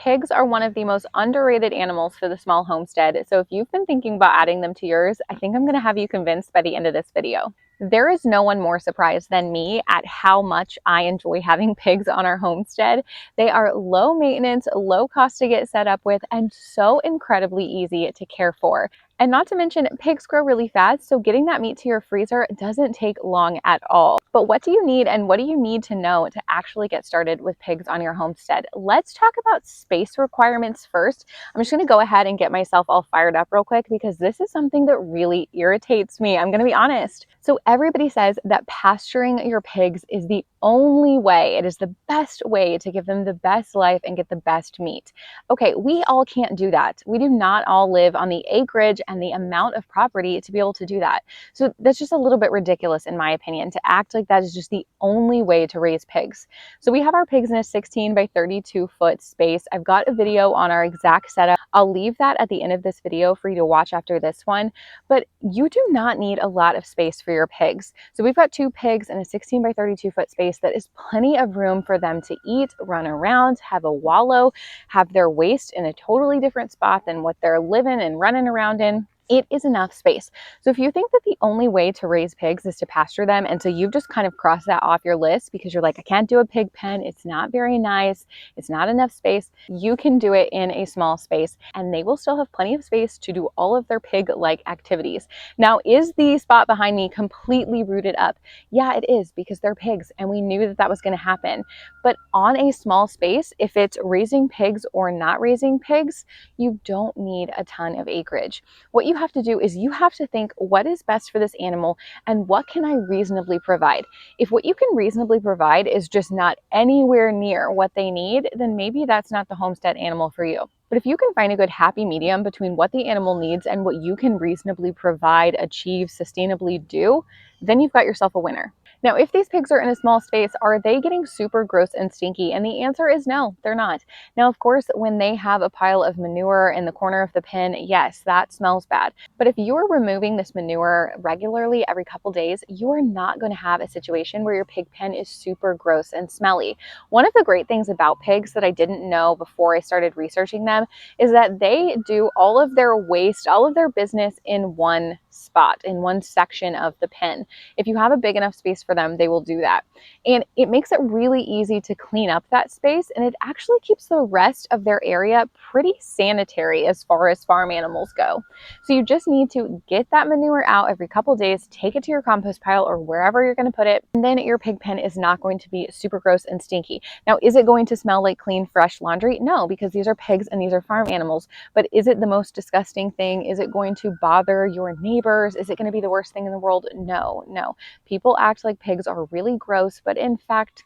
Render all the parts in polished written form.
Pigs are one of the most underrated animals for the small homestead, so if you've been thinking about adding them to yours, I think I'm going to have you convinced by the end of this video. There is no one more surprised than me at how much I enjoy having pigs on our homestead. They are low maintenance, low cost to get set up with, and so incredibly easy to care for. And not to mention, pigs grow really fast, so getting that meat to your freezer doesn't take long at all. But what do you need and what do you need to know to actually get started with pigs on your homestead? Let's talk about space requirements first. I'm just going to go ahead and get myself all fired up real quick because this is something that really irritates me. I'm going to be honest. So everybody says that pasturing your pigs is the only way, it is the best way to give them the best life and get the best meat. Okay, we all can't do that. We do not all live on the acreage and the amount of property to be able to do that. So that's just a little bit ridiculous in my opinion to act like that is just the only way to raise pigs. So we have our pigs in a 16 by 32 foot space. I've got a video on our exact setup. I'll leave that at the end of this video for you to watch after this one, but you do not need a lot of space for your pigs. So we've got 2 pigs in a 16 by 32 foot space that is plenty of room for them to eat, run around, have a wallow, have their waste in a totally different spot than what they're living and running around in. It is enough space. So if you think that the only way to raise pigs is to pasture them, and so you've just kind of crossed that off your list because you're like, I can't do a pig pen, it's not very nice, it's not enough space, you can do it in a small space and they will still have plenty of space to do all of their pig-like activities. Now, is the spot behind me completely rooted up? Yeah, it is, because they're pigs and we knew that that was going to happen. But on a small space, if it's raising pigs or not raising pigs, you don't need a ton of acreage. What you have to do is you have to think, what is best for this animal and what can I reasonably provide? If what you can reasonably provide is just not anywhere near what they need, then maybe that's not the homestead animal for you. But if you can find a good happy medium between what the animal needs and what you can reasonably provide, achieve, sustainably do, then you've got yourself a winner. Now, if these pigs are in a small space, are they getting super gross and stinky? And the answer is no, they're not. Now, of course, when they have a pile of manure in the corner of the pen, yes, that smells bad. But if you're removing this manure regularly every couple days, you are not going to have a situation where your pig pen is super gross and smelly. One of the great things about pigs that I didn't know before I started researching them is that they do all of their waste, all of their business in one spot, in one section of the pen. If you have a big enough space for them, they will do that. And it makes it really easy to clean up that space, and it actually keeps the rest of their area pretty sanitary as far as farm animals go. So you just need to get that manure out every couple days, take it to your compost pile or wherever you're going to put it, and then your pig pen is not going to be super gross and stinky. Now, is it going to smell like clean, fresh laundry? No, because these are pigs and these are farm animals. But is it the most disgusting thing? Is it going to bother your neighbors? Is it going to be the worst thing in the world? No, no. People act like pigs are really gross, but in fact,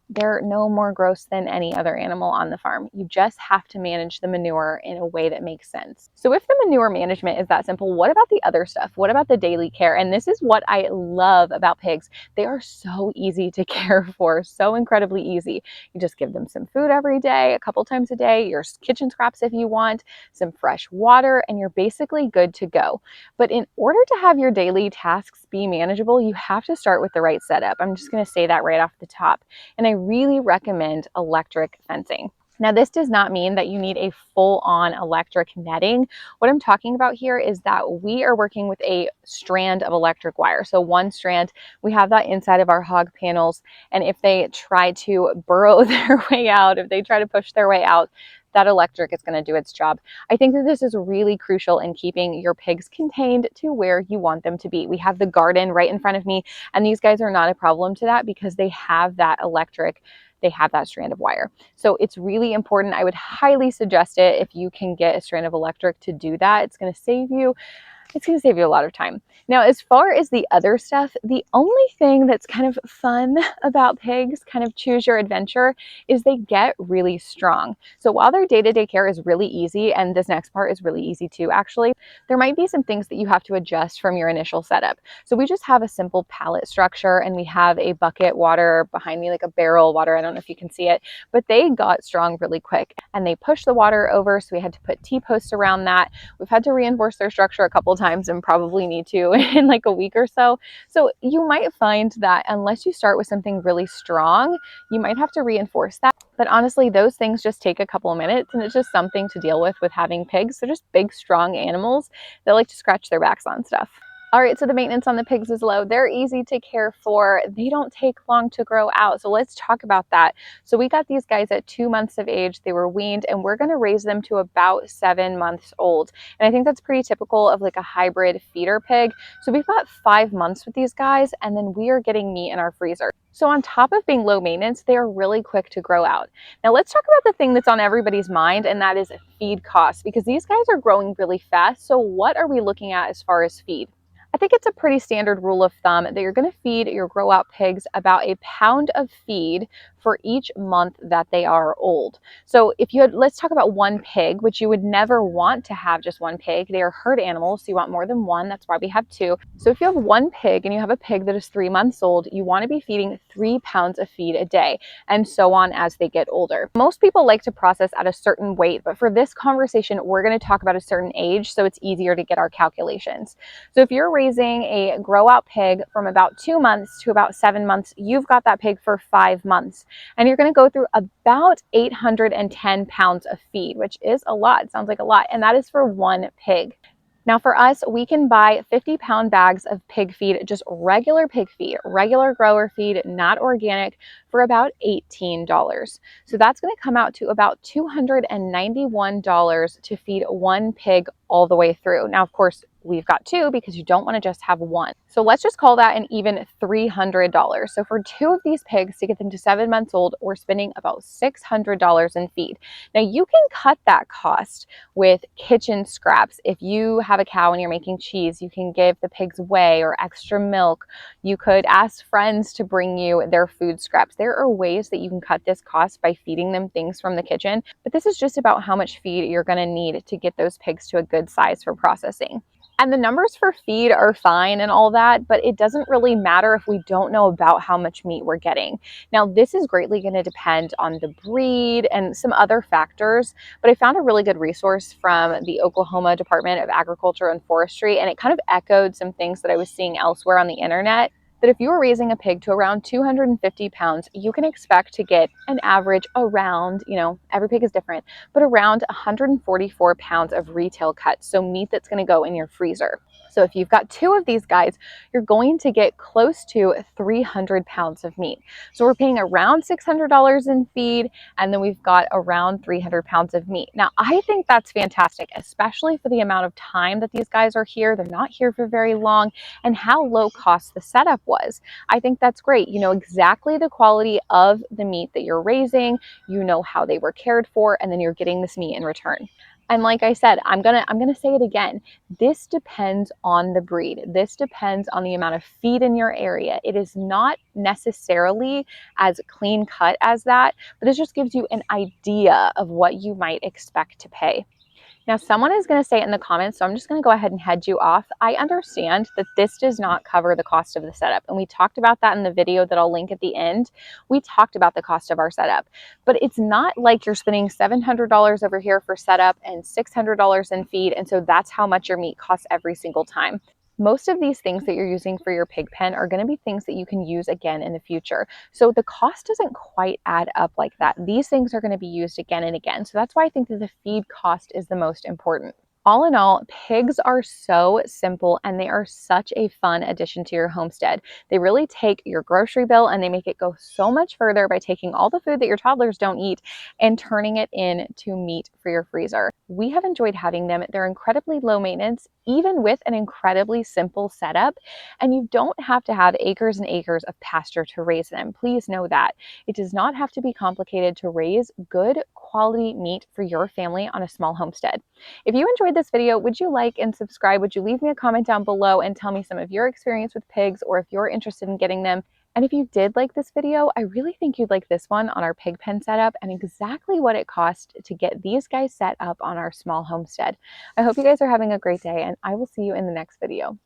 they're no more gross than any other animal on the farm. You just have to manage the manure in a way that makes sense. So if the manure management is that simple, what about the other stuff? What about the daily care? And this is what I love about pigs. They are so easy to care for, so incredibly easy. You just give them some food every day, a couple times a day, your kitchen scraps if you want, some fresh water, and you're basically good to go. But in order to have your daily tasks be manageable, you have to start with the right setup. I'm just going to say that right off the top. And I really recommend electric fencing. Now, this does not mean that you need a full-on electric netting. What I'm talking about here is that we are working with a strand of electric wire. So one strand, we have that inside of our hog panels. And if they try to burrow their way out, if they try to push their way out, that electric is going to do its job. I think that this is really crucial in keeping your pigs contained to where you want them to be. We have the garden right in front of me, and these guys are not a problem to that because they have that electric, they have that strand of wire. So it's really important. I would highly suggest it if you can get a strand of electric to do that. It's going to save you a lot of time. Now, as far as the other stuff, the only thing that's kind of fun about pigs, kind of choose your adventure, is they get really strong. So while their day-to-day care is really easy, and this next part is really easy too, actually, there might be some things that you have to adjust from your initial setup. So we just have a simple pallet structure, and we have a bucket water behind me, like a barrel water. I don't know if you can see it, but they got strong really quick, and they pushed the water over, so we had to put T-posts around that. We've had to reinforce their structure a couple times and probably need to in like a week or so. So you might find that unless you start with something really strong, you might have to reinforce that. But honestly, those things just take a couple of minutes, and it's just something to deal with having pigs. They're just big, strong animals that like to scratch their backs on stuff. All right, so the maintenance on the pigs is low. They're easy to care for. They don't take long to grow out. So let's talk about that. So we got these guys at 2 months of age. They were weaned, and we're going to raise them to about 7 months old. And I think that's pretty typical of like a hybrid feeder pig. So we've got 5 months with these guys, and then we are getting meat in our freezer. So on top of being low maintenance, they are really quick to grow out. Now let's talk about the thing that's on everybody's mind, and that is feed costs, because these guys are growing really fast. So what are we looking at as far as feed? I think it's a pretty standard rule of thumb that you're going to feed your grow out pigs about a pound of feed for each month that they are old. So if you had, let's talk about one pig, which you would never want to have just one pig. They are herd animals, so you want more than one. That's why we have two. So if you have one pig and you have a pig that is 3 months old, you want to be feeding 3 pounds of feed a day, and so on as they get older. Most people like to process at a certain weight, but for this conversation, we're going to talk about a certain age, so it's easier to get our calculations. So if you're raising a grow out pig from about 2 months to about 7 months, you've got that pig for 5 months. And you're going to go through about 810 pounds of feed, which is a lot. It sounds like a lot. And that is for one pig. Now for us, we can buy 50-pound bags of pig feed, just regular pig feed, regular grower feed, not organic, for about $18. So that's going to come out to about $291 to feed one pig all the way through. Now, of course, we've got two because you don't want to just have one. So let's just call that an even $300. So for two of these pigs to get them to 7 months old, we're spending about $600 in feed. Now you can cut that cost with kitchen scraps. If you have a cow and you're making cheese, you can give the pigs whey or extra milk. You could ask friends to bring you their food scraps. There are ways that you can cut this cost by feeding them things from the kitchen, but this is just about how much feed you're going to need to get those pigs to a good size for processing. And the numbers for feed are fine and all that, but it doesn't really matter if we don't know about how much meat we're getting. Now, this is greatly going to depend on the breed and some other factors, but I found a really good resource from the Oklahoma Department of Agriculture and Forestry, and it kind of echoed some things that I was seeing elsewhere on the internet. That if you were raising a pig to around 250 pounds, you can expect to get an average around, every pig is different, but around 144 pounds of retail cuts, so meat that's going to go in your freezer. So if you've got two of these guys, you're going to get close to 300 pounds of meat. So we're paying around $600 in feed, and then we've got around 300 pounds of meat. Now, I think that's fantastic, especially for the amount of time that these guys are here. They're not here for very long, and how low cost the setup was. I think that's great. You know exactly the quality of the meat that you're raising, you know how they were cared for, and then you're getting this meat in return. And like I said, I'm gonna say it again. This depends on the breed. This depends on the amount of feed in your area. It is not necessarily as clean cut as that, but this just gives you an idea of what you might expect to pay. Now, someone is going to say it in the comments, so I'm just going to go ahead and head you off. I understand that this does not cover the cost of the setup, and we talked about that in the video that I'll link at the end. We talked about the cost of our setup, but it's not like you're spending $700 over here for setup and $600 in feed, and so that's how much your meat costs every single time. Most of these things that you're using for your pig pen are going to be things that you can use again in the future. So the cost doesn't quite add up like that. These things are going to be used again and again. So that's why I think that the feed cost is the most important. All in all, pigs are so simple and they are such a fun addition to your homestead. They really take your grocery bill and they make it go so much further by taking all the food that your toddlers don't eat and turning it into meat for your freezer. We have enjoyed having them. They're incredibly low maintenance, even with an incredibly simple setup, and you don't have to have acres and acres of pasture to raise them. Please know that. It does not have to be complicated to raise good quality meat for your family on a small homestead. If you enjoyed this video, would you like and subscribe? Would you leave me a comment down below and tell me some of your experience with pigs, or if you're interested in getting them? And if you did like this video, I really think you'd like this one on our pig pen setup and exactly what it cost to get these guys set up on our small homestead. I hope you guys are having a great day, and I will see you in the next video.